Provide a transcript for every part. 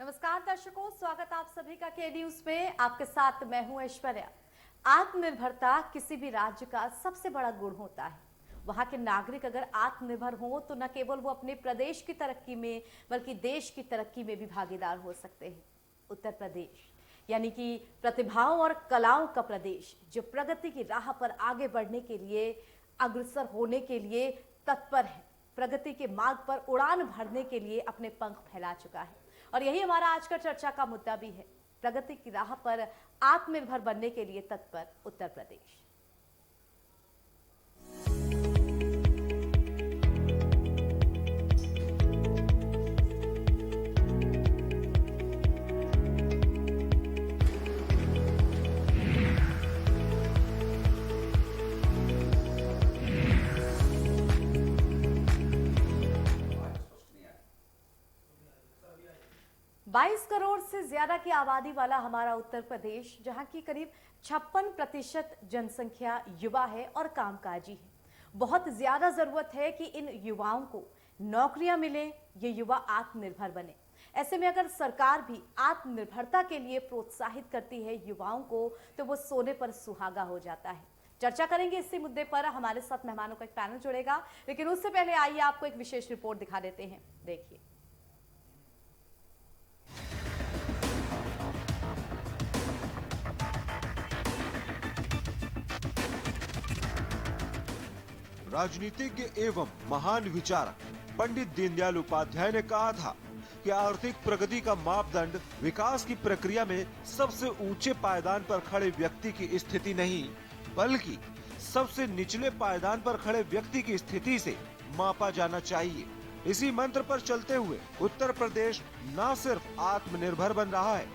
नमस्कार दर्शकों, स्वागत आप सभी का के न्यूज में। आपके साथ मैं हूं ऐश्वर्या। आत्मनिर्भरता किसी भी राज्य का सबसे बड़ा गुण होता है। वहां के नागरिक अगर आत्मनिर्भर हो तो न केवल वो अपने प्रदेश की तरक्की में बल्कि देश की तरक्की में भी भागीदार हो सकते हैं। उत्तर प्रदेश यानी कि प्रतिभाओं और कलाओं का प्रदेश, जो प्रगति की राह पर आगे बढ़ने के लिए, अग्रसर होने के लिए तत्पर है, प्रगति के मार्ग पर उड़ान भरने के लिए अपने पंख फैला चुका है। और यही हमारा आज का चर्चा का मुद्दा भी है। प्रगति की राह पर आत्मनिर्भर बनने के लिए तत्पर उत्तर प्रदेश। बाईस करोड़ से ज्यादा की आबादी वाला हमारा उत्तर प्रदेश, जहां की करीब 56% जनसंख्या युवा है और कामकाजी है। बहुत ज्यादा जरूरत है कि इन युवाओं को नौकरियां मिले, ये युवा आत्मनिर्भर बने। ऐसे में अगर सरकार भी आत्मनिर्भरता के लिए प्रोत्साहित करती है युवाओं को, तो वो सोने पर सुहागा हो जाता है। चर्चा करेंगे इसी मुद्दे पर। हमारे साथ मेहमानों का एक पैनल जुड़ेगा, लेकिन उससे पहले आइए आपको एक विशेष रिपोर्ट दिखा देते हैं। देखिए। राजनीतिज्ञ एवं महान विचारक पंडित दीनदयाल उपाध्याय ने कहा था कि आर्थिक प्रगति का मापदंड विकास की प्रक्रिया में सबसे ऊंचे पायदान पर खड़े व्यक्ति की स्थिति नहीं, बल्कि सबसे निचले पायदान पर खड़े व्यक्ति की स्थिति से मापा जाना चाहिए। इसी मंत्र पर चलते हुए उत्तर प्रदेश न सिर्फ आत्मनिर्भर बन रहा है,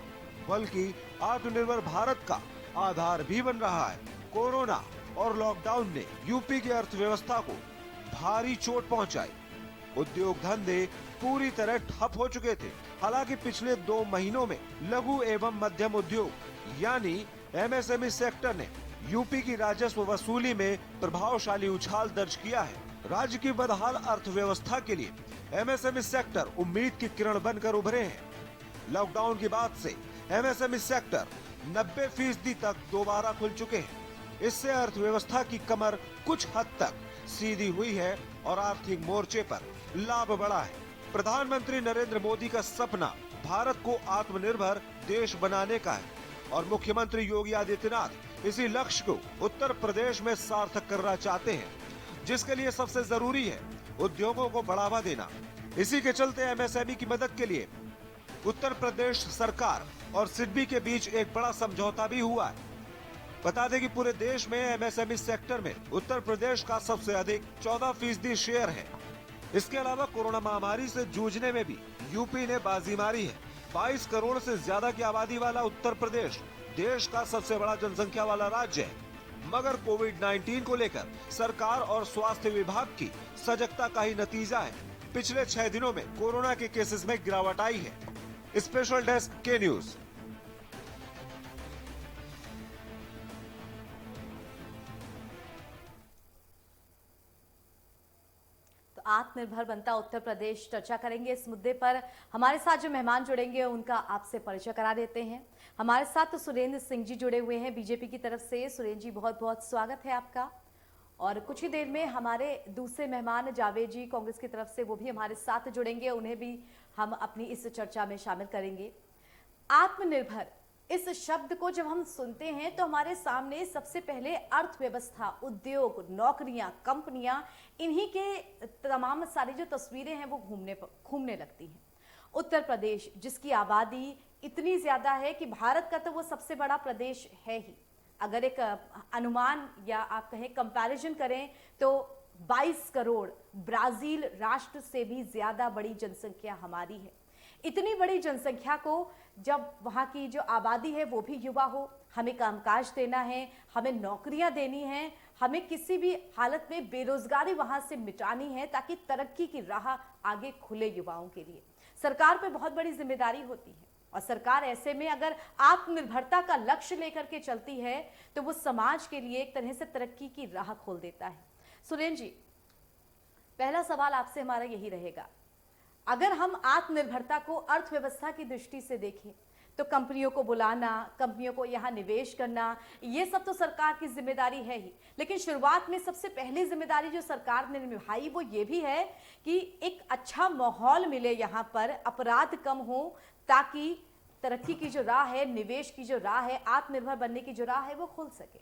बल्कि आत्मनिर्भर भारत का आधार भी बन रहा है। कोरोना और लॉकडाउन ने यूपी की अर्थव्यवस्था को भारी चोट पहुंचाई। उद्योग धंधे पूरी तरह ठप हो चुके थे। हालांकि पिछले 2 महीनों में लघु एवं मध्यम उद्योग यानी एमएसएमई सेक्टर ने यूपी की राजस्व वसूली में प्रभावशाली उछाल दर्ज किया है। राज्य की बदहाल अर्थव्यवस्था के लिए एमएसएमई सेक्टर उम्मीद की किरण बनकर उभरे हैं। लॉकडाउन के बाद से एमएसएमई सेक्टर 90% तक दोबारा खुल चुके हैं। इससे अर्थव्यवस्था की कमर कुछ हद तक सीधी हुई है और आर्थिक मोर्चे पर लाभ बढ़ा है। प्रधानमंत्री नरेंद्र मोदी का सपना भारत को आत्मनिर्भर देश बनाने का है और मुख्यमंत्री योगी आदित्यनाथ इसी लक्ष्य को उत्तर प्रदेश में सार्थक करना चाहते हैं, जिसके लिए सबसे जरूरी है उद्योगों को बढ़ावा देना। इसी के चलते एमएसएमई की मदद के लिए उत्तर प्रदेश सरकार और सिडबी के बीच एक बड़ा समझौता भी हुआ है। बता दें कि पूरे देश में एमएसएमई सेक्टर में उत्तर प्रदेश का सबसे अधिक 14% शेयर है। इसके अलावा कोरोना महामारी से जूझने में भी यूपी ने बाजी मारी है। 22 करोड़ से ज्यादा की आबादी वाला उत्तर प्रदेश देश का सबसे बड़ा जनसंख्या वाला राज्य है, मगर कोविड-19 को लेकर सरकार और स्वास्थ्य विभाग की सजगता का ही नतीजा है पिछले 6 दिनों में कोरोना के केसेस में गिरावट आई है। स्पेशल डेस्क के न्यूज। आत्मनिर्भर बनता उत्तर प्रदेश, चर्चा करेंगे इस मुद्दे पर। हमारे साथ जो मेहमान जुड़ेंगे उनका आपसे परिचय करा देते हैं। हमारे साथ तो सुरेंद्र सिंह जी जुड़े हुए हैं बीजेपी की तरफ से। सुरेंद्र जी, बहुत बहुत स्वागत है आपका। और कुछ ही देर में हमारे दूसरे मेहमान जावेद जी कांग्रेस की तरफ से, वो भी हमारे साथ जुड़ेंगे, उन्हें भी हम अपनी इस चर्चा में शामिल करेंगे। आत्मनिर्भर इस शब्द को जब हम सुनते हैं तो हमारे सामने सबसे पहले अर्थव्यवस्था, उद्योग, नौकरियां, कंपनियां, इन्हीं के तमाम सारी जो तस्वीरें हैं वो घूमने लगती हैं। उत्तर प्रदेश, जिसकी आबादी इतनी ज्यादा है कि भारत का तो वो सबसे बड़ा प्रदेश है ही। अगर एक अनुमान या आप कहें कंपैरिजन करें तो 22 करोड़, ब्राजील राष्ट्र से भी ज्यादा बड़ी जनसंख्या हमारी है। इतनी बड़ी जनसंख्या को जब वहाँ की जो आबादी है वो भी युवा हो, हमें कामकाज देना है, हमें नौकरियां देनी है, हमें किसी भी हालत में बेरोजगारी वहां से मिटानी है ताकि तरक्की की राह आगे खुले युवाओं के लिए। सरकार पे बहुत बड़ी जिम्मेदारी होती है और सरकार ऐसे में अगर आत्मनिर्भरता का लक्ष्य लेकर के चलती है तो वो समाज के लिए एक तरह से तरक्की की राह खोल देता है। सुरेंद्र जी, पहला सवाल आपसे हमारा यही रहेगा। अगर हम आत्मनिर्भरता को अर्थव्यवस्था की दृष्टि से देखें तो कंपनियों को बुलाना, कंपनियों को यहाँ निवेश करना, ये सब तो सरकार की जिम्मेदारी है ही। लेकिन शुरुआत में सबसे पहली जिम्मेदारी जो सरकार ने निभाई वो ये भी है कि एक अच्छा माहौल मिले यहाँ पर, अपराध कम हो, ताकि तरक्की की जो राह है, निवेश की जो राह है, आत्मनिर्भर बनने की जो राह है वो खुल सके।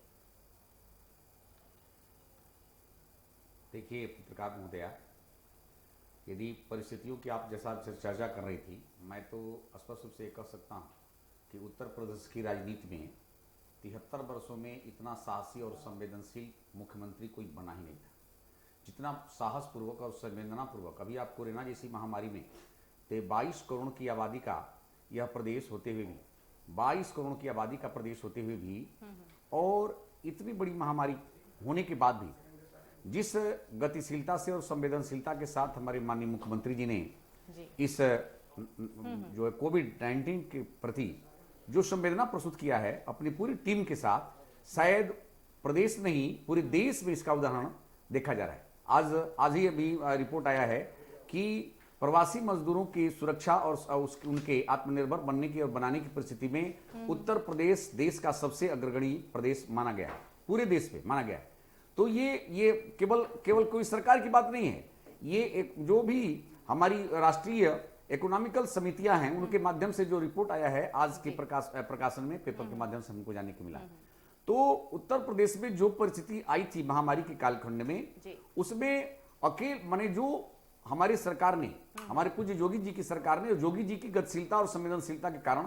देखिए पत्रकार महोदया, यदि परिस्थितियों की आप जैसा चर्चा कर रही थी, मैं तो स्पष्ट रूप से कह सकता हूँ कि उत्तर प्रदेश की राजनीति में 73 वर्षों में इतना साहसी और संवेदनशील मुख्यमंत्री कोई बना ही नहीं था। जितना साहसपूर्वक और संवेदनापूर्वक, अभी आप कोरोना जैसी महामारी में 22 करोड़ की आबादी का यह प्रदेश होते हुए भी, 22 करोड़ की आबादी का प्रदेश होते हुए भी, और इतनी बड़ी महामारी होने के बाद भी जिस गतिशीलता से और संवेदनशीलता के साथ हमारे माननीय मुख्यमंत्री जी ने इस जो है कोविड-19 के प्रति जो संवेदना प्रस्तुत किया है अपनी पूरी टीम के साथ, शायद प्रदेश नहीं पूरे देश में इसका उदाहरण देखा जा रहा है। आज ही अभी रिपोर्ट आया है कि प्रवासी मजदूरों की सुरक्षा और उनके आत्मनिर्भर बनने की और बनाने की परिस्थिति में उत्तर प्रदेश देश का सबसे अग्रगणी प्रदेश माना गया है, पूरे देश में माना गया है। तो ये केवल कोई सरकार की बात नहीं है, ये एक जो भी हमारी राष्ट्रीय इकोनॉमिकल समितियां हैं उनके माध्यम से जो रिपोर्ट आया है आज के प्रकाशन में, पेपर के माध्यम से हमको जानने को मिला। तो उत्तर प्रदेश में जो परिस्थिति आई थी महामारी के कालखंड में, उसमें माने जो हमारी सरकार ने, हमारे पूज्य योगी जी की सरकार ने, योगी जी की गतिशीलता और संवेदनशीलता के कारण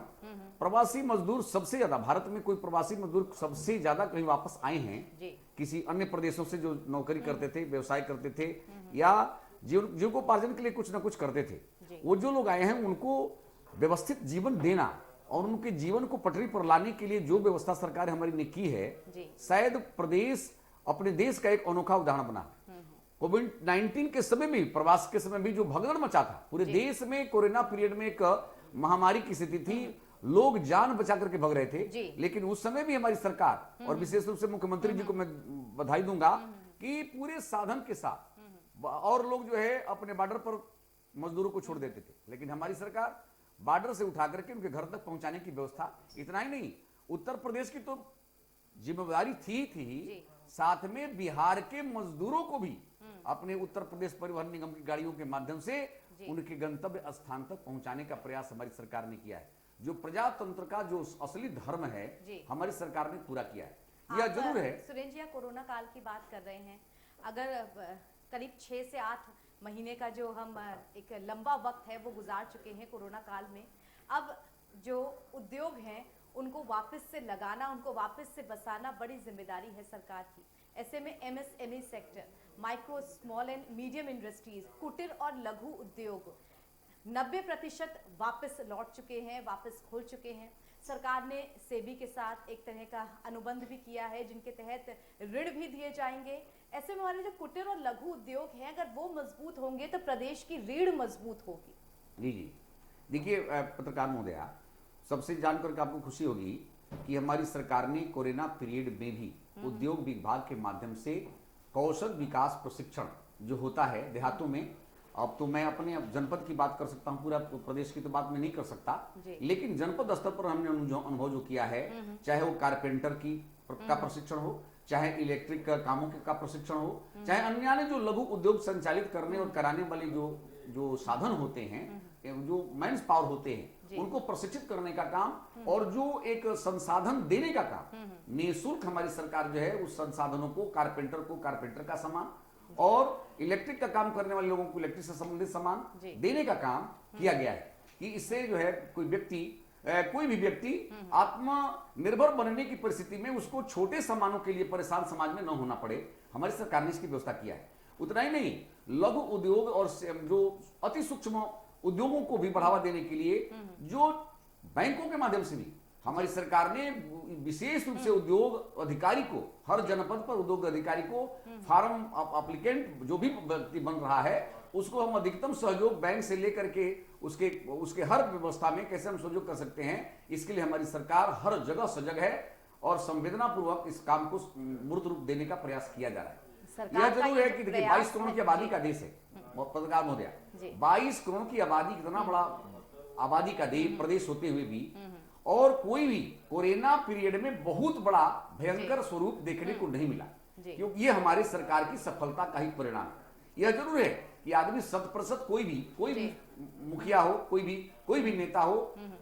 प्रवासी मजदूर सबसे ज्यादा, भारत में कोई प्रवासी मजदूर सबसे ज्यादा कहीं वापस आए हैं किसी अन्य प्रदेशों से जो नौकरी करते थे, व्यवसाय करते थे या जीविकोपार्जन के लिए कुछ ना कुछ करते थे, वो जो लोग आए हैं उनको व्यवस्थित जीवन देना और उनके जीवन को पटरी पर लाने के लिए जो व्यवस्था सरकार हमारी ने की है, शायद प्रदेश अपने देश का एक अनोखा उदाहरण बना। कोविड-19 के समय में, प्रवास के समय भी जो भगदड़ मचा था पूरे देश में, कोरोना पीरियड में एक महामारी की स्थिति थी, लोग जान बचा करके भग रहे थे, लेकिन उस समय भी हमारी सरकार और विशेष रूप से मुख्यमंत्री जी को मैं बधाई दूंगा कि पूरे साधन के साथ, और लोग जो है अपने बॉर्डर पर मजदूरों को छोड़ देते थे, लेकिन हमारी सरकार बॉर्डर से उठा करके उनके घर तक पहुंचाने की व्यवस्था, इतना ही नहीं उत्तर प्रदेश की तो जिम्मेदारी थी, साथ में बिहार के मजदूरों को भी अपने उत्तर प्रदेश परिवहन निगम की गाड़ियों के माध्यम से उनके गंतव्य स्थान तक पहुंचाने का प्रयास हमारी सरकार ने किया है। जो प्रजातंत्र का जो असली धर्म है हमारी सरकार ने पूरा किया है। यह जरूर है। सुरेंद्र जी, कोरोना काल की बात कर रहे हैं, अगर करीब 6 से 8 महीने का जो हम एक लंबा वक्त है वो गुजार चुके हैं कोरोना काल में, अब जो उद्योग हैं उनको वापस से लगाना, उनको वापस से बसाना बड़ी जिम्मेदारी है सरकार की। ऐसे में MSME sector, micro small and medium industries, कुटीर और लघु उद्योग 90% वापस लौट चुके हैं, वापस खुल चुके हैं। सरकार ने सेबी के साथ एक तरह का अनुबंध भी किया है जिनके तहत ऋण भी दिए जाएंगे। ऐसे में हमारे जो कुटीर और लघु उद्योग हैं, अगर वो मजबूत होंगे तो प्रदेश की रीढ़ मजबूत होगी। जी देखिए पत्रकार महोदया, सबसे जानकर के आपको खुशी होगी कि हमारी सरकार ने कोरोना पीरियड में भी उद्योग विभाग के माध्यम से कौशल विकास प्रशिक्षण जो होता है देहातों में, अब तो मैं अपने जनपद की बात कर सकता हूँ, पूरा प्रदेश की तो बात मैं नहीं कर सकता, लेकिन जनपद स्तर पर हमने अनुभव जो किया है, चाहे वो कारपेंटर का प्रशिक्षण हो, चाहे इलेक्ट्रिक कामों का प्रशिक्षण हो, चाहे अन्य जो लघु उद्योग संचालित करने और कराने वाले जो साधन होते हैं, जो मैन पावर होते हैं, उनको प्रशिक्षित करने का काम और जो एक संसाधन देने का काम, निःशुल्क हमारी सरकार जो है उस संसाधनों को, कारपेंटर का सामान और इलेक्ट्रिक का काम करने वाले लोगों को इलेक्ट्रिक से संबंधित सामान देने का काम किया गया है कि इससे जो है कोई भी व्यक्ति आत्मनिर्भर बनने की परिस्थिति में उसको छोटे सामानों के लिए परेशान समाज में न होना पड़े। हमारी सरकार ने इसकी व्यवस्था किया है। उतना ही नहीं, लघु उद्योग और जो अति सूक्ष्म उद्योगों को भी बढ़ावा देने के लिए जो बैंकों के माध्यम से भी हमारी सरकार ने विशेष रूप से उद्योग अधिकारी को, हर जनपद पर उद्योग अधिकारी को फार्म एप्लीकेंट जो भी व्यक्ति बन रहा है उसको हम अधिकतम सहयोग बैंक से लेकर के उसके हर व्यवस्था में कैसे हम सहयोग कर सकते हैं, इसके लिए हमारी सरकार हर जगह सजग है और संवेदना पूर्वक इस काम को मूर्त रूप देने का प्रयास किया जा रहा है। यह जरूर है कि देखिए 22 करोड़ की आबादी का देश है, पत्रकार महोदया, जी। 22 करोड़ की आबादी, कितना बड़ा आबादी का प्रदेश होते हुए भी और कोई भी कोरोना पीरियड में बहुत बड़ा भयंकर स्वरूप देखने को नहीं मिला, जी। क्योंकि ये हमारी सरकार की सफलता का ही परिणाम है। यह जरूर है कि आदमी 100% कोई भी मुखिया हो, कोई भी नेता हो,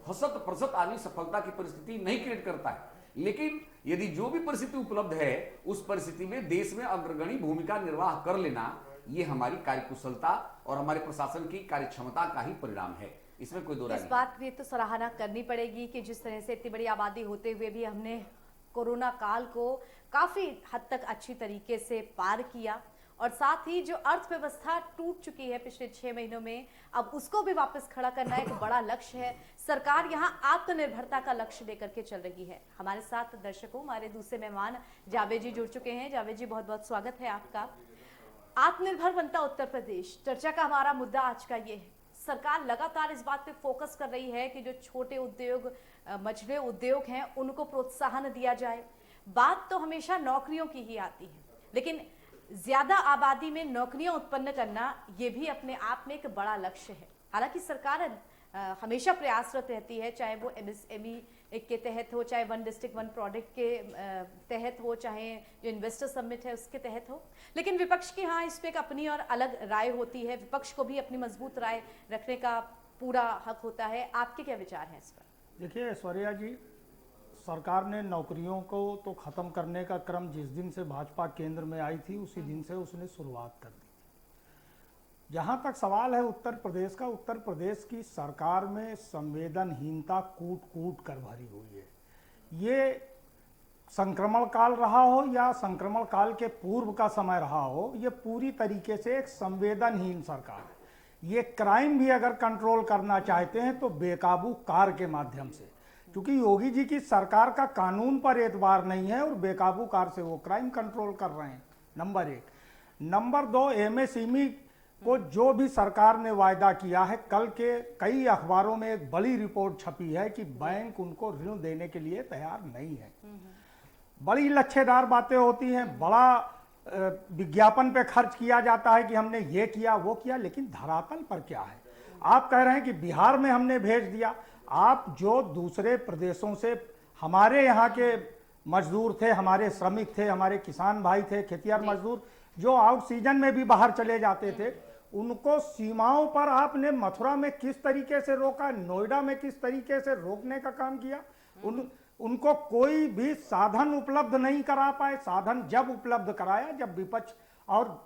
100% आदमी सफलता की परिस्थिति नहीं क्रिएट करता है, लेकिन यदि जो भी परिस्थिति उपलब्ध है उस परिस्थिति में देश में अग्रगणी भूमिका निर्वाह कर लेना, ये हमारी कार्यकुशलता और हमारे प्रशासन की कार्यक्षमता का ही परिणाम है, इसमें कोई दो राय इस नहीं। बात की तो सराहना करनी पड़ेगी कि जिस तरह से इतनी बड़ी आबादी होते हुए भी हमने कोरोना काल को काफी हद तक अच्छी तरीके से पार किया, और साथ ही जो अर्थव्यवस्था टूट चुकी है पिछले 6 महीनों में, अब उसको भी वापस खड़ा करना एक बड़ा लक्ष्य है। सरकार यहाँ आत्मनिर्भरता का लक्ष्य लेकर के चल रही है। हमारे साथ दर्शकों, हमारे दूसरे मेहमान जावेद जी जुड़ चुके हैं। जावेद जी, बहुत बहुत स्वागत है आपका। आत्मनिर्भर बनता उत्तर प्रदेश, चर्चा का हमारा मुद्दा आज का ये है। सरकार लगातार इस बात पे फोकस कर रही है कि जो छोटे उद्योग, मझले उद्योग हैं, उनको प्रोत्साहन दिया जाए। बात तो हमेशा नौकरियों की ही आती है, लेकिन ज्यादा आबादी में नौकरियां उत्पन्न करना ये भी अपने आप में एक बड़ा लक्ष्य है। हालांकि सरकार हमेशा प्रयासरत रहती है, चाहे वो MSME के तहत हो, चाहे वन डिस्ट्रिक्ट वन प्रोडक्ट के तहत हो, चाहे जो इन्वेस्टर समिट है उसके तहत हो, लेकिन विपक्ष की हाँ इस पे एक अपनी और अलग राय होती है। विपक्ष को भी अपनी मजबूत राय रखने का पूरा हक होता है। आपके क्या विचार हैं इस पर? देखिए ऐश्वर्या जी, सरकार ने नौकरियों को तो ख़त्म करने का क्रम जिस दिन से भाजपा केंद्र में आई थी उसी दिन से उसने शुरुआत कर दी। जहाँ तक सवाल है उत्तर प्रदेश का, उत्तर प्रदेश की सरकार में संवेदनहीनता कूट कूट कर भरी हुई है। ये संक्रमण काल रहा हो या संक्रमण काल के पूर्व का समय रहा हो, ये पूरी तरीके से एक संवेदनहीन सरकार है। ये क्राइम भी अगर कंट्रोल करना चाहते हैं तो बेकाबू कार के माध्यम से, क्योंकि योगी जी की सरकार का कानून पर एतबार नहीं है और बेकाबू कार से वो क्राइम कंट्रोल कर रहे हैं, नंबर 1। नंबर 2, MSME को जो भी सरकार ने वायदा किया है, कल के कई अखबारों में एक बड़ी रिपोर्ट छपी है कि बैंक उनको ऋण देने के लिए तैयार नहीं है। बड़ी लच्छेदार बातें होती हैं, बड़ा विज्ञापन पे खर्च किया जाता है कि हमने ये किया वो किया, लेकिन धरातल पर क्या है? आप कह रहे हैं कि बिहार में हमने भेज दिया। आप जो दूसरे प्रदेशों से हमारे यहाँ के मजदूर थे, हमारे श्रमिक थे, हमारे किसान भाई थे, खेतिहर मजदूर जो आउट सीजन में भी बाहर चले जाते थे, उनको सीमाओं पर आपने मथुरा में किस तरीके से रोका, नोएडा में किस तरीके से रोकने का काम किया। उनको कोई भी साधन उपलब्ध नहीं करा पाए। साधन जब उपलब्ध कराया, जब विपक्ष और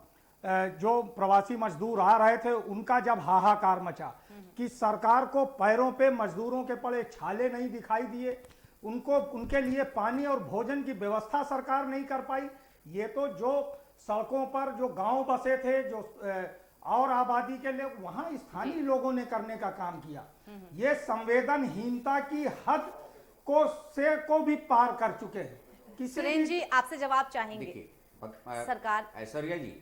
जो प्रवासी मजदूर आ रहे थे उनका जब हाहाकार मचा कि सरकार को पैरों पे मजदूरों के पड़े छाले नहीं दिखाई दिए, उनको उनके लिए पानी और भोजन की व्यवस्था सरकार नहीं कर पाई। ये तो जो सड़कों पर जो गांव बसे थे, जो और आबादी के लिए वहां स्थानीय लोगों ने करने का काम किया। ये संवेदनहीनता की हद को भी पार कर चुके हैं। सुरेंद्र जी, आपसे जवाब चाहेंगे। देखिए सरकार, ऐश्वर्या जी,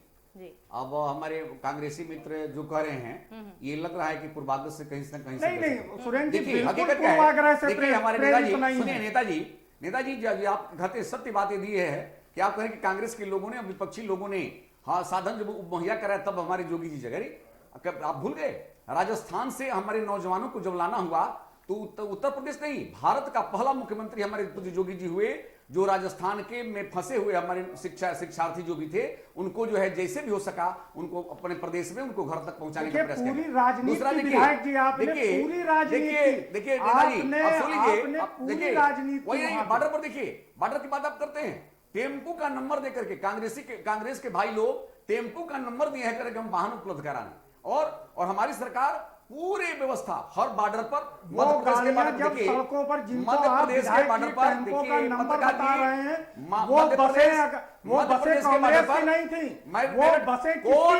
अब हमारे कांग्रेसी मित्र जो कह रहे हैं, ये लग रहा है कि पूर्वाग्रह से कहीं से कहीं नहीं, सुरेंद्र जी देखिए बिल्कुल हकीकत क्या पूर्वाग्रह है। से देखिए हमारे नेताजी, सुनिए नहीं। नेताजी जो आप कहते सत्य बातें दी है कि आप कहें कि कांग्रेस के लोगों ने, विपक्षी लोगों ने हाँ साधन जब मुहैया कराया तब हमारे जोगी जी जगह, आप भूल गए? राजस्थान से हमारे नौजवानों को जब लाना हुआ तो उत्तर प्रदेश नहीं, भारत का पहला मुख्यमंत्री हमारे जोगी जी हुए, जो राजस्थान के में फंसे हुए हमारे शिक्षार्थी जो भी थे, उनको जो है जैसे भी हो सका उनको अपने प्रदेश में उनको घर तक पहुंचाने का प्रयास किया। दूसरा देखिए बॉर्डर पर देखिए, बॉर्डर की बात आप करते हैं, टेम्पू का नंबर देकर के कांग्रेस के भाई लोग टेम्पू का नंबर दिए हैं करके हम वाहन उपलब्ध कराने, और हमारी सरकार पूरे व्यवस्था हर बॉर्डर पर, मध्य प्रदेश के बॉर्डर देखिए, मध्य प्रदेश के बॉर्डर पर देखिए, नंबर बता रहे हैं, वो बसें कांग्रेस की नहीं थी, वो बसें कोई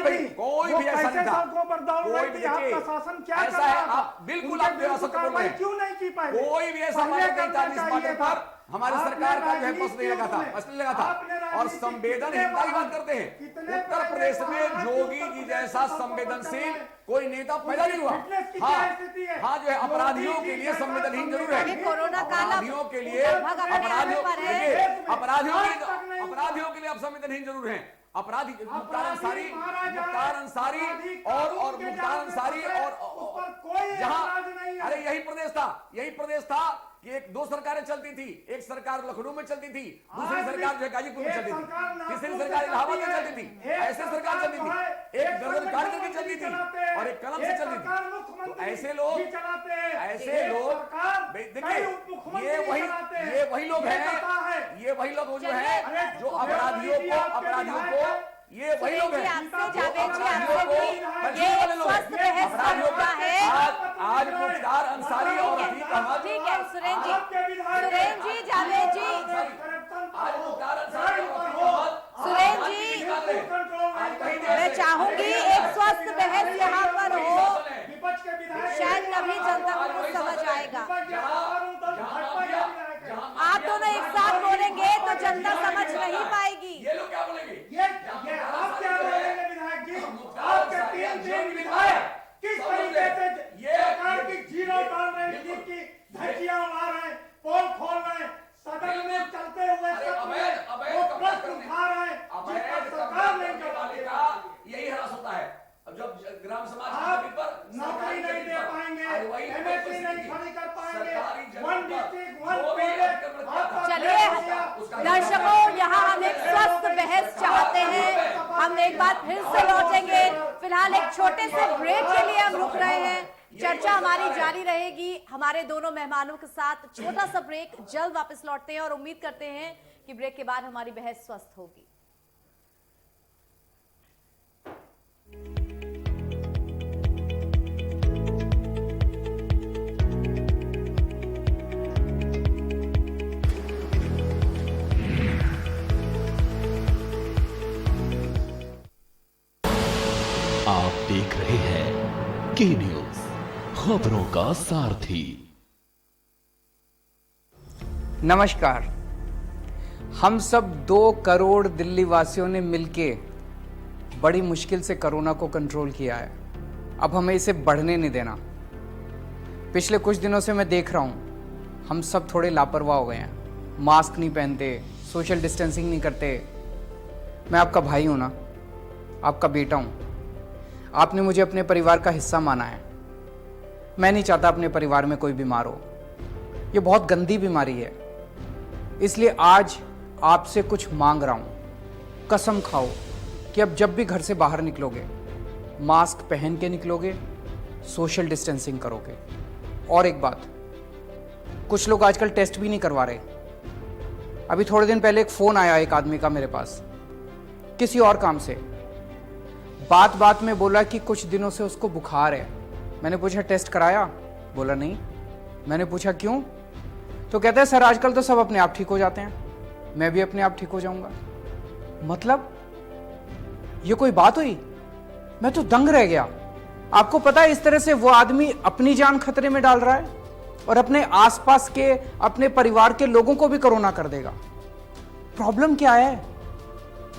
भी ऐसा नहीं था। पर दौड़ रही थी। आपका शासन क्या कर रहा था? बिल्कुल आप कार्रवाई क्यों नहीं की पाए? कोई भी ऐसा नहीं था जिस बॉर्डर पर हमारी सरकार का जो है बस नहीं लगा था, और संवेदनहीनता की बात करते हैं। उत्तर प्रदेश में जोगी जी जैसा संवेदनशील कोई नेता पैदा नहीं हुआ। हाँ जो है अपराधियों के लिए संवेदनहीन जरूर है, अपराधियों के लिए, अपराधियों के लिए आप संवेदनहीन जरूर हैं, अपराधी मुख्तार अंसारी और मुख्तार अंसारी और जहां, अरे यही प्रदेश था कि एक दो सरकारें चलती थी, एक सरकार लखनऊ में चलती थी, दूसरी सरकार जो है गाजीपुर में चलती थी, तीसरी सरकार इलाहाबाद में चलती थी, ऐसे सरकार चलती थी, एक गर्दन काट करके चलती थी और एक कलम से चलती थी। तो ऐसे लोग देखिए, ये वही लोग हैं, ये वही लोग जो है जो अपराधियों को ये वही लोग हैं आज मुख्तार अंसारी और रफीक अहमद। ठीक है सुरेंद्र जी, जावेद जी, आज मुख्तार अंसारी और रफीक अहमद। सुरेंद्र जी, मैं चाहूंगी एक स्वस्थ बहस यहाँ पर हो, शायद तभी जनता को कुछ समझ आएगा। आप दोनों एक साथ बोलेंगे तो जनता समझ नहीं पाएगी। ये लोग क्या बोलेंगे? आप क्या बोलेंगे विधायक जी? आपके 3 विधायक किस तरीके से सरकार की जीरो टॉलरेंस की धज्जियां उड़ा रहे हैं, पोल खोल रहे हैं, सदन में चलते हुए वो प्रश्न उठा रहे हैं, सरकार नहीं कर पाती। यही हरास होता है। अब जब ग्राम समाज पर नौकरी नहीं दे पाएंगे, एमएसपी नहीं खड़ी कर पाएंगे, वन डिस्ट्रिक्ट वन चलिए दर्शकों, यहाँ हम एक स्वस्थ बहस चाहते हैं, हम एक बार फिर से लौटेंगे। फिलहाल एक छोटे से ब्रेक के लिए हम रुक रहे हैं, चर्चा हमारी जारी रहेगी हमारे दोनों मेहमानों के साथ। छोटा सा ब्रेक, जल्द वापस लौटते हैं और उम्मीद करते हैं कि ब्रेक के बाद हमारी बहस स्वस्थ होगी। आप देख रहे हैं के न्यूज, खबरों का सारथी। नमस्कार। हम सब 2 करोड़ दिल्ली वासियों ने मिलके बड़ी मुश्किल से कोरोना को कंट्रोल किया है। अब हमें इसे बढ़ने नहीं देना। पिछले कुछ दिनों से मैं देख रहा हूँ हम सब थोड़े लापरवाह हो गए हैं, मास्क नहीं पहनते, सोशल डिस्टेंसिंग नहीं करते। मैं आपका भाई हूँ ना, आपका बेटा हूँ। आपने मुझे अपने परिवार का हिस्सा माना है। मैं नहीं चाहता अपने परिवार में कोई बीमार हो। ये बहुत गंदी बीमारी है, इसलिए आज आपसे कुछ मांग रहा हूँ। कसम खाओ कि अब जब भी घर से बाहर निकलोगे मास्क पहन के निकलोगे, सोशल डिस्टेंसिंग करोगे। और एक बात, कुछ लोग आजकल टेस्ट भी नहीं करवा रहे। अभी थोड़े दिन पहले एक फ़ोन आया एक आदमी का मेरे पास, किसी और काम से। बात में बोला कि कुछ दिनों से उसको बुखार है। मैंने पूछा टेस्ट कराया? बोला नहीं। मैंने पूछा क्यों? तो कहता है सर आजकल तो सब अपने आप ठीक हो जाते हैं, मैं भी अपने आप ठीक हो जाऊंगा। मतलब ये कोई बात हुई? मैं तो दंग रह गया। आपको पता है इस तरह से वो आदमी अपनी जान खतरे में डाल रहा है और अपने आसपास के, अपने परिवार के लोगों को भी कोरोना कर देगा। प्रॉब्लम क्या है?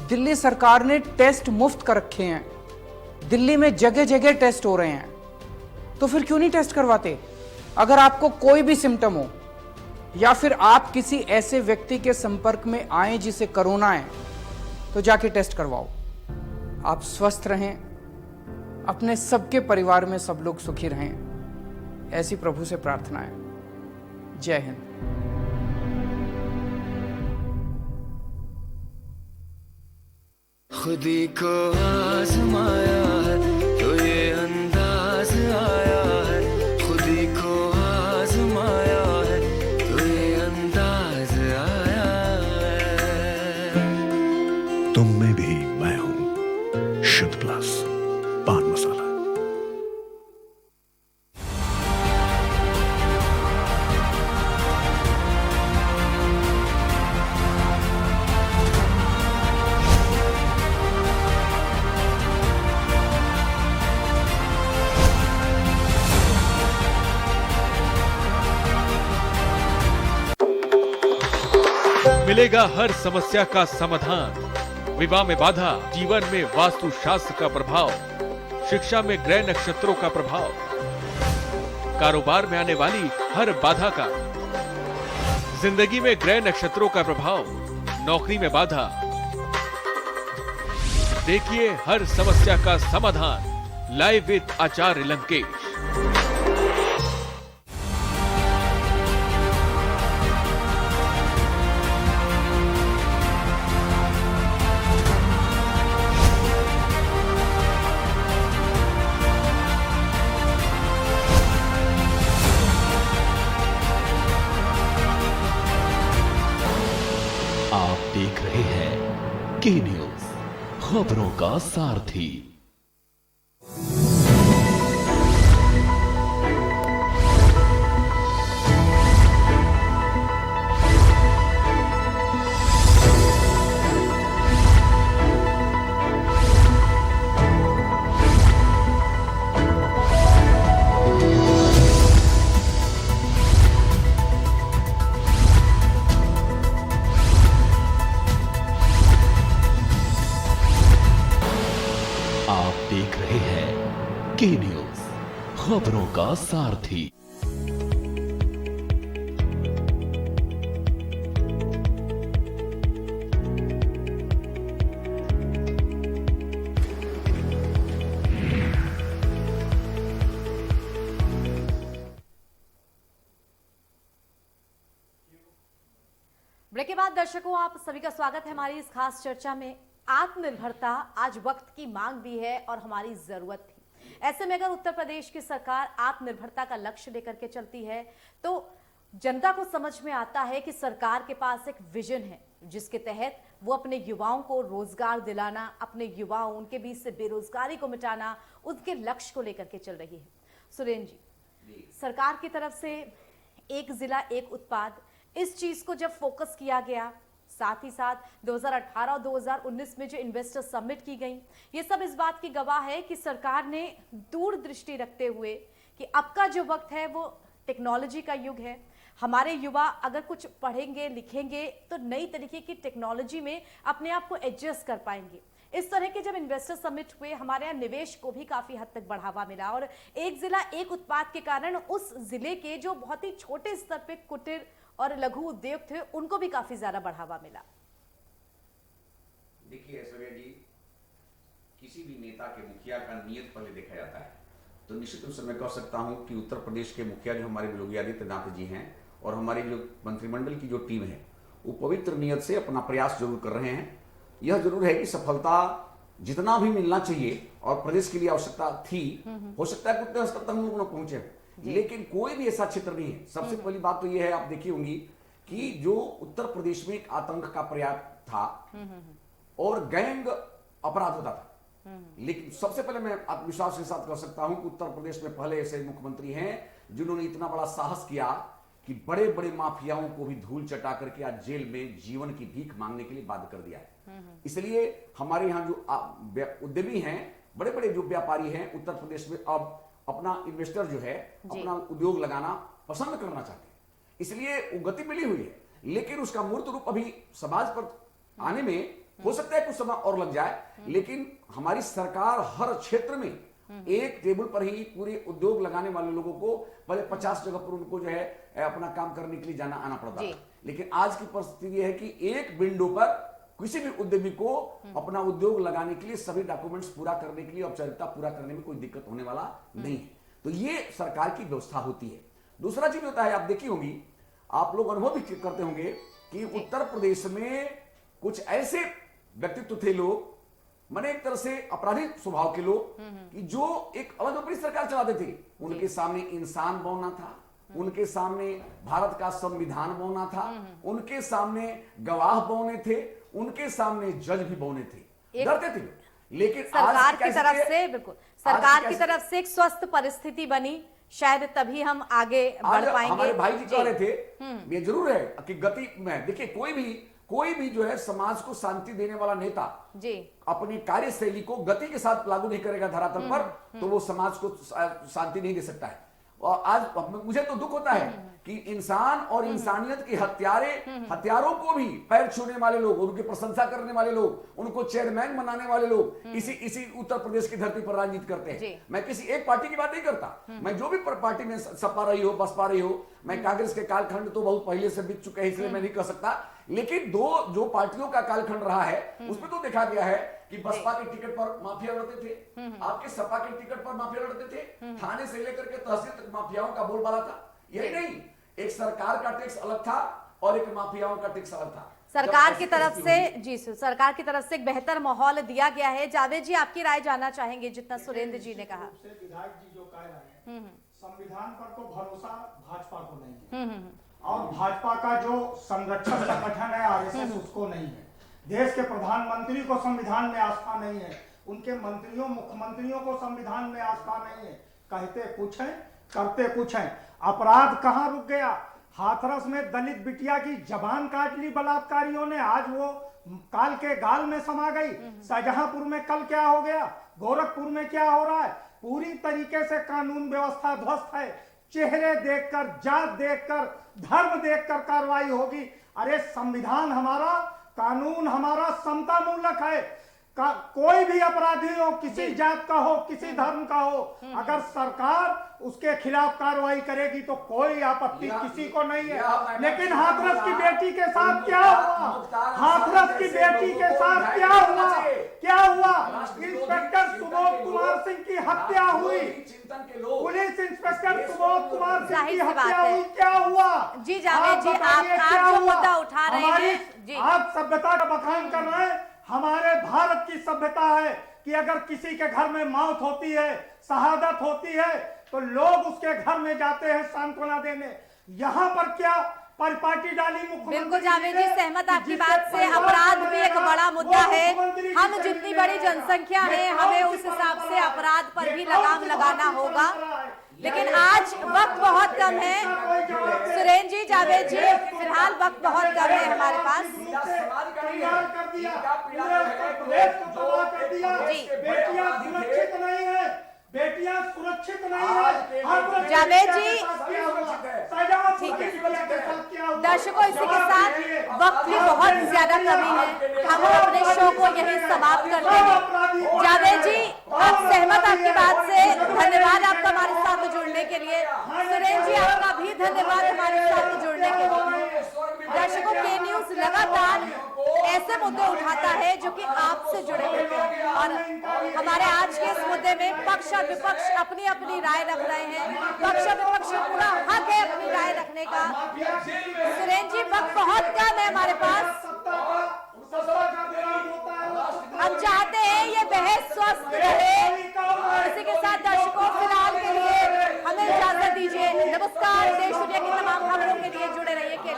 दिल्ली सरकार ने टेस्ट मुफ्त कर रखे हैं, दिल्ली में जगह जगह टेस्ट हो रहे हैं, तो फिर क्यों नहीं टेस्ट करवाते? अगर आपको कोई भी सिम्टम हो या फिर आप किसी ऐसे व्यक्ति के संपर्क में आए जिसे कोरोना है, तो जाके टेस्ट करवाओ। आप स्वस्थ रहें, अपने सबके परिवार में सब लोग सुखी रहें, ऐसी प्रभु से प्रार्थना है। जय हिंद। खुदी को आजमाया है तो ये अंदाज आया है, खुदी को आजमाया है तो ये अंदाज आया है। तुम में भी मैं हूं, शुद्ध प्लस पान मसाला। मिलेगा हर समस्या का समाधान। विवाह में बाधा, जीवन में वास्तु शास्त्र का प्रभाव, शिक्षा में ग्रह नक्षत्रों का प्रभाव, कारोबार में आने वाली हर बाधा का, जिंदगी में ग्रह नक्षत्रों का प्रभाव, नौकरी में बाधा, देखिए हर समस्या का समाधान लाइव विद आचार्य लंकेश। आप देख रहे हैं के न्यूज, खबरों का सारथी। आप देख रहे हैं के न्यूज, खबरों का सारथी। ब्रेक के बाद दर्शकों, आप सभी का स्वागत है हमारी इस खास चर्चा में। आत्मनिर्भरता आज वक्त की मांग भी है और हमारी जरूरत थी। ऐसे में अगर उत्तर प्रदेश की सरकार आत्मनिर्भरता का लक्ष्य लेकर के चलती है तो जनता को समझ में आता है कि सरकार के पास एक विजन है जिसके तहत वो अपने युवाओं को रोजगार दिलाना, अपने युवाओं उनके बीच से बेरोजगारी को मिटाना, उनके लक्ष्य को लेकर के चल रही है। सुरेंद्र जी, सरकार की तरफ से एक जिला एक उत्पाद, इस चीज को जब फोकस किया गया, साथ ही साथ 2018 और 2019 में जो इन्वेस्टर समिट की गई, ये सब इस बात की गवाह है कि सरकार ने दूरदृष्टि रखते हुए कि अब का जो वक्त है वो टेक्नोलॉजी का युग है। हमारे युवा अगर कुछ पढ़ेंगे लिखेंगे तो नई तरीके की टेक्नोलॉजी में अपने आप को एडजस्ट कर पाएंगे। इस तरह के जब इन्वेस्टर समिट हुए, हमारे यहाँ निवेश को भी काफी हद तक बढ़ावा मिला और एक जिला एक उत्पाद के कारण उस जिले के जो बहुत ही छोटे स्तर पे कुटीर और लघु उद्योग थे उनको भी काफी ज्यादा बढ़ावा मिला। देखिए ऐश्वर्या जी, किसी भी नेता के मुखिया का नियत पहले देखा जाता है, तो निश्चित रूप से मैं कह सकता हूं कि उत्तर प्रदेश के मुखिया जो हमारे योगी आदित्यनाथ जी हैं और हमारी जो मंत्रिमंडल की जो टीम है वो पवित्र नियत से अपना प्रयास जरूर कर रहे हैं। यह जरूर है कि सफलता जितना भी मिलना चाहिए और प्रदेश के लिए आवश्यकता थी, हो सकता है उतने स्तर तक हम लोग पहुंचे, लेकिन कोई भी ऐसा क्षेत्र नहीं है। सबसे पहली बात तो यह है, आप देखी होंगी कि जो उत्तर प्रदेश में एक आतंक का पर्याप्त था और गैंग अपराध होता था, लेकिन सबसे पहले मैं आत्मविश्वास के साथ कह सकता हूं कि उत्तर प्रदेश में पहले ऐसे मुख्यमंत्री हैं जिन्होंने इतना बड़ा साहस किया कि बड़े बड़े माफियाओं को भी धूल चटा करके आज जेल में जीवन की भीख मांगने के लिए बाध्य कर दिया है। इसलिए हमारे यहाँ जो उद्यमी हैं, बड़े बड़े जो व्यापारी हैं उत्तर प्रदेश में अब अपना इन्वेस्टर जो है अपना उद्योग लगाना पसंद करना चाहते हैं, इसलिए वो गति मिली हुई है। लेकिन उसका मूर्त रूप अभी समाज पर आने में हो सकता है कुछ समय और लग जाए, लेकिन हमारी सरकार हर क्षेत्र में एक टेबल पर ही पूरे उद्योग लगाने वाले लोगों को पहले 50 जगह पर उनको जो है अपना काम करने के लिए जाना आना पड़ता है, लेकिन आज की परिस्थिति यह है कि एक विंडो पर किसी भी उद्यमी को अपना उद्योग लगाने के लिए सभी डॉक्यूमेंट्स पूरा करने के लिए, औपचारिकता पूरा करने में कोई दिक्कत होने वाला नहीं है। तो ये सरकार की व्यवस्था होती है। दूसरा चीज होता है, आप देखी होंगी, आप लोग अनुभव भी करते होंगे कि उत्तर प्रदेश में कुछ ऐसे व्यक्तित्व थे लोग, माने एक तरह से अपराधिक स्वभाव के लोग, कि जो एक अलग अपनी सरकार चलाते थे। उनके सामने इंसान बौना था, उनके सामने भारत का संविधान बौना था, उनके सामने गवाह बौने थे, उनके सामने जज भी बौने थे, डरते थे। लेकिन सरकार की तरफ से, बिल्कुल सरकार की तरफ से एक स्वस्थ परिस्थिति बनी, शायद तभी हम आगे बढ़ पाएंगे। हमारे भाई जी कह रहे थे, ये जरूर है कि गति में देखिए कोई भी जो है समाज को शांति देने वाला नेता जी अपनी कार्यशैली को गति के साथ लागू नहीं करेगा धरातल पर, तो वो समाज को शांति नहीं दे सकता है। और आज मुझे तो दुख होता है कि इंसान और इंसानियत के हत्यारों को भी पैर छूने वाले लोग, उनकी प्रशंसा करने वाले लोग, उनको चेयरमैन बनाने वाले लोग इसी उत्तर प्रदेश की धरती पर राजनीति करते हैं। मैं किसी एक पार्टी की बात नहीं करता, मैं जो भी पार्टी में सपा रही हो, बसपा रही हो, मैं कांग्रेस के कालखंड तो बहुत पहले से बीत चुके हैं, इसलिए मैं नहीं कह सकता, लेकिन जो पार्टियों का कालखंड रहा है उसमें तो देखा गया है कि बसपा के टिकट पर माफिया लड़ते थे, आपके सपा के टिकट पर माफिया लड़ते थे, थाने से लेकर के तहसील तक माफियाओं का बोलबाला था। यही नहीं, एक सरकार का टैक्स अलग था और एक माफियाओं का टैक्स अलग था। सरकार की तरफ से जी सरकार की तरफ से एक बेहतर माहौल दिया गया है। जावेद जी, आपकी राय जानना चाहेंगे जितना सुरेंद्र जी ने कहा। विधायक जी जो कह रहे हैं, संविधान पर तो भरोसा भाजपा को नहीं है और भाजपा का जो संरक्षक संगठन है आरएसएस उसको नहीं है। देश के प्रधानमंत्री को संविधान में आस्था नहीं है, उनके मंत्रियों मुख्यमंत्रियों को संविधान में आस्था नहीं है। कहते कुछ है, करते कुछ है। अपराध कहाँ रुक गया? हाथरस में दलित बिटिया की जबान काट ली बलात्कारियों ने, आज वो काल के गाल में समा गई। शाहजहांपुर में कल क्या हो गया, गोरखपुर में क्या हो रहा है? पूरी तरीके से कानून व्यवस्था ध्वस्त है। चेहरे देखकर, जात देखकर, धर्म देखकर कार्रवाई होगी। अरे संविधान हमारा, कानून हमारा समता मूलक है। कोई भी अपराधी हो, किसी जात का हो, किसी धर्म का हो, अगर सरकार उसके खिलाफ कार्रवाई करेगी तो कोई आपत्ति किसी को नहीं है। लेकिन हाथरस की बेटी के साथ क्या हुआ? हाथरस की बेटी के साथ क्या हुआ? क्या हुआ? इंस्पेक्टर सुबोध कुमार सिंह की हत्या हुई, पुलिस इंस्पेक्टर सुबोध कुमार सिंह की हत्या हुई, क्या हुआ? जी जावेद जी, आप जो मुद्दा उठा रहे हैं जी, आप सभ्यता का बखान कर रहे हैं। हमारे भारत की सभ्यता है कि अगर किसी के घर में मौत होती है, शहादत होती है, तो लोग उसके घर में जाते हैं सांत्वना देने। यहाँ पर क्या परिपाटी डाली मुख्यमंत्री? बिल्कुल जावेद जी, सहमत आपकी बात से। अपराध भी एक बड़ा मुद्दा है। हम जितनी बड़ी जनसंख्या है, हमें उस हिसाब से अपराध पर भी लगाम लगाना होगा। लेकिन आज वक्त बहुत कम है सुरेंद्र जी, जावेद जी, फिलहाल वक्त बहुत कम है हमारे पास। बेटियां सुरक्षित नहीं है। जावेद जी ठीक है, दर्शकों इसी के साथ वक्त की बहुत ज्यादा कमी है, हम अपने शो को यही समाप्त करते हैं। जावेद जी, आप सहमत आपकी बात से, धन्यवाद आपका हमारे साथ जुड़ने के लिए। सुरेंद्र जी, आपका भी धन्यवाद हमारे साथ जुड़ने के लिए। दर्शकों, के न्यूज लगातार ऐसे मुद्दे उठाता है जो कि आपसे जुड़े होते हैं और हमारे आज के इस मुद्दे में पक्ष और विपक्ष अपनी अपनी राय रख रहे हैं। पक्ष और विपक्ष का पूरा हक है अपनी राय रखने का। सुरेंद्र जी, वक्त बहुत कम है हमारे पास। हम चाहते हैं ये बहस स्वस्थ रहे। इसी के साथ दर्शकों, फिलहाल के लिए हमें इजाजत दीजिए। नमस्कार। देश दुनिया की तमाम खबरों के लिए जुड़े रहिए के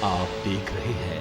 आप देख रहे हैं